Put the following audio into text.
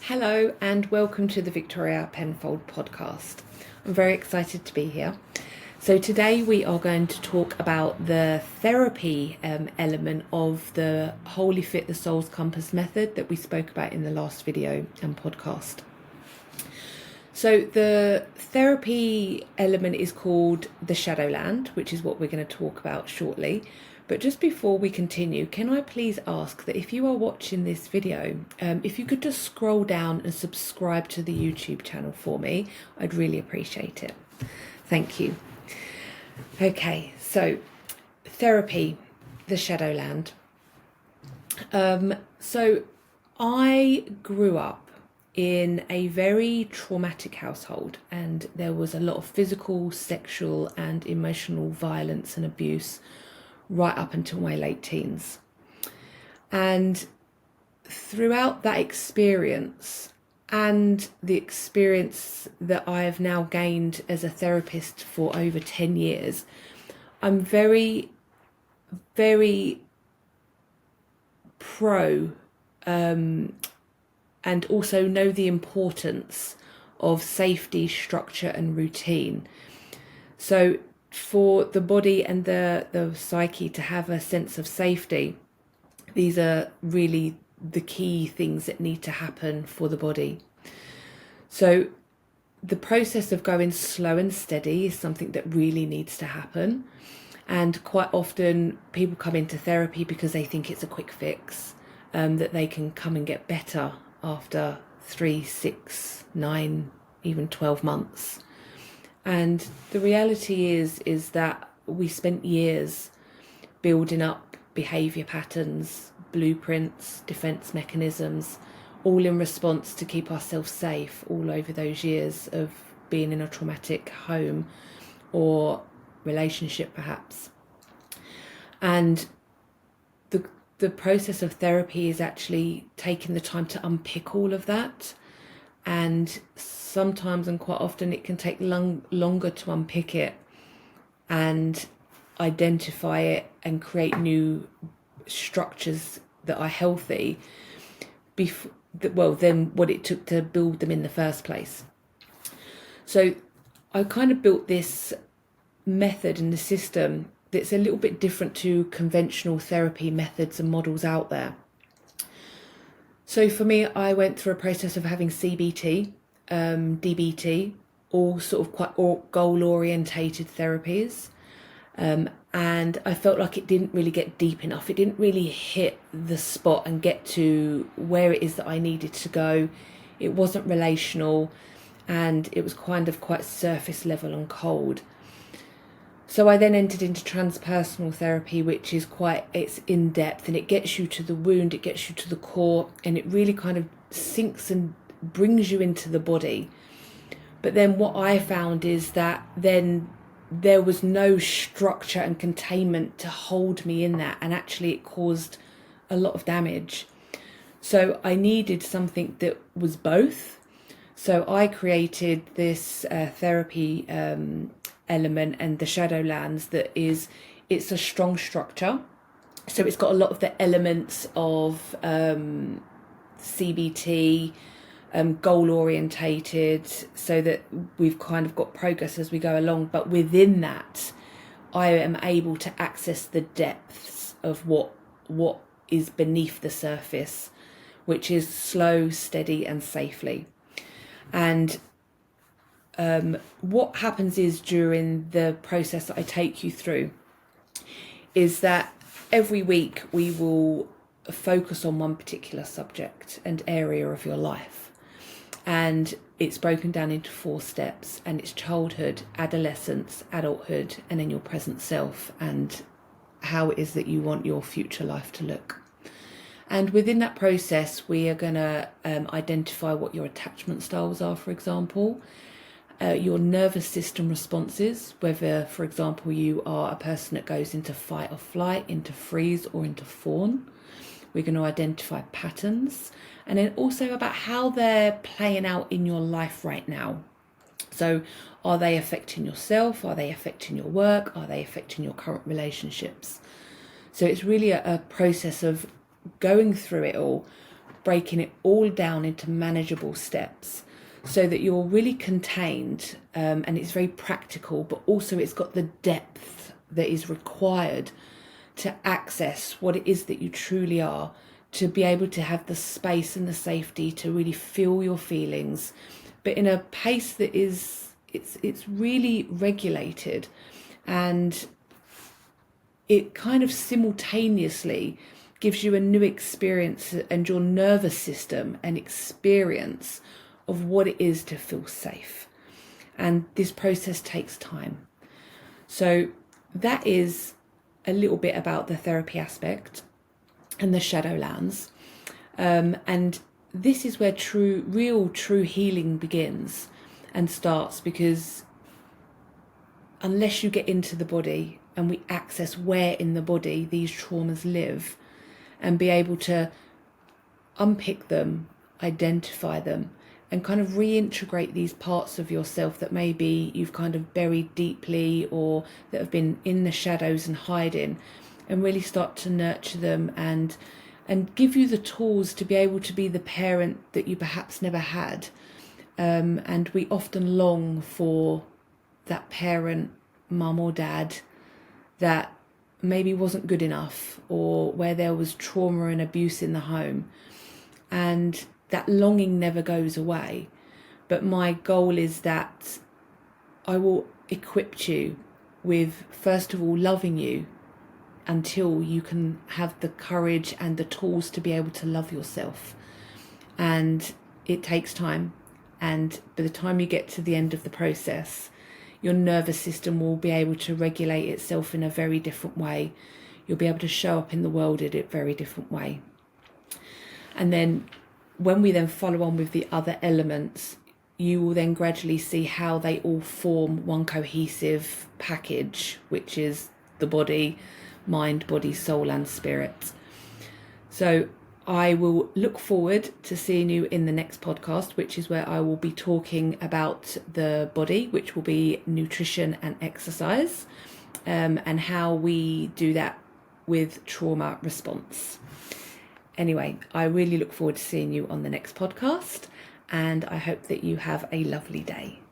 Hello and welcome to the Victoria Penfold podcast. I'm very excited to be here. So today we are going to talk about the therapy element of the Wholeyfit, the Soul's Compass method that we spoke about in the last video and podcast. So the therapy element is called the shadowland, which is what we're going to talk about shortly. But just before we continue, can I please ask that if you are watching this video, if you could just scroll down and subscribe to the YouTube channel for me, I'd really appreciate it. Thank you. Okay, so therapy, the shadowland. So I grew up in a very traumatic household, and there was a lot of physical, sexual and emotional violence and abuse right up until my late teens. And throughout that experience and the experience that I have now gained as a therapist for over 10 years, I'm very, very pro and also know the importance of safety, structure and routine. So for the body and the psyche to have a sense of safety, these are really the key things that need to happen for the body. So the process of going slow and steady is something that really needs to happen. And quite often people come into therapy because they think it's a quick fix, that they can come and get better after 3, 6, 9, even 12 months. And the reality is that we spent years building up behaviour patterns, blueprints, defence mechanisms, all in response to keep ourselves safe all over those years of being in a traumatic home or relationship perhaps. And the process of therapy is actually taking the time to unpick all of that. And sometimes and quite often it can take longer to unpick it and identify it and create new structures that are healthy than what it took to build them in the first place. So I kind of built this method and the system that's a little bit different to conventional therapy methods and models out there. So for me, I went through a process of having CBT, DBT, all sort of quite goal-orientated therapies. And I felt like it didn't really get deep enough. It didn't really hit the spot and get to where it is that I needed to go. It wasn't relational and it was kind of quite surface level and cold. So I then entered into transpersonal therapy, which is it's in depth and it gets you to the wound, it gets you to the core, and it really kind of sinks and brings you into the body. But then what I found is that then there was no structure and containment to hold me in that, and actually it caused a lot of damage. So I needed something that was both. So I created this therapy element and the shadowlands it's a strong structure. So it's got a lot of the elements of CBT, goal orientated, so that we've kind of got progress as we go along. But within that, I am able to access the depths of what is beneath the surface, which is slow, steady and safely. And what happens is during the process that I take you through is that every week we will focus on one particular subject and area of your life. And it's broken down into 4 steps, and it's childhood, adolescence, adulthood, and then your present self, and how it is that you want your future life to look. And within that process, we are going to identify what your attachment styles are, for example, your nervous system responses, whether, for example, you are a person that goes into fight or flight, into freeze or into fawn. We're going to identify patterns, and then also about how they're playing out in your life right now. So are they affecting yourself? Are they affecting your work? Are they affecting your current relationships? So it's really a process of going through it all, breaking it all down into manageable steps so that you're really contained, and it's very practical, but also it's got the depth that is required to access what it is that you truly are, to be able to have the space and the safety to really feel your feelings, but in a pace that is, it's really regulated, and it kind of simultaneously gives you a new experience and your nervous system an experience of what it is to feel safe. And this process takes time. So that is a little bit about the therapy aspect and the shadowlands. And this is where real true healing begins and starts, because unless you get into the body and we access where in the body these traumas live and be able to unpick them, identify them, and kind of reintegrate these parts of yourself that maybe you've kind of buried deeply or that have been in the shadows and hiding, and really start to nurture them and give you the tools to be able to be the parent that you perhaps never had. And we often long for that parent, mum or dad, that maybe wasn't good enough, or where there was trauma and abuse in the home. And that longing never goes away. But my goal is that I will equip you with, first of all, loving you until you can have the courage and the tools to be able to love yourself. And it takes time. And by the time you get to the end of the process, your nervous system will be able to regulate itself in a very different way. You'll be able to show up in the world in a very different way. And then when we then follow on with the other elements, you will then gradually see how they all form one cohesive package, which is the body, mind, body, soul and spirit. So I will look forward to seeing you in the next podcast, which is where I will be talking about the body, which will be nutrition and exercise, and how we do that with trauma response. Anyway, I really look forward to seeing you on the next podcast, and I hope that you have a lovely day.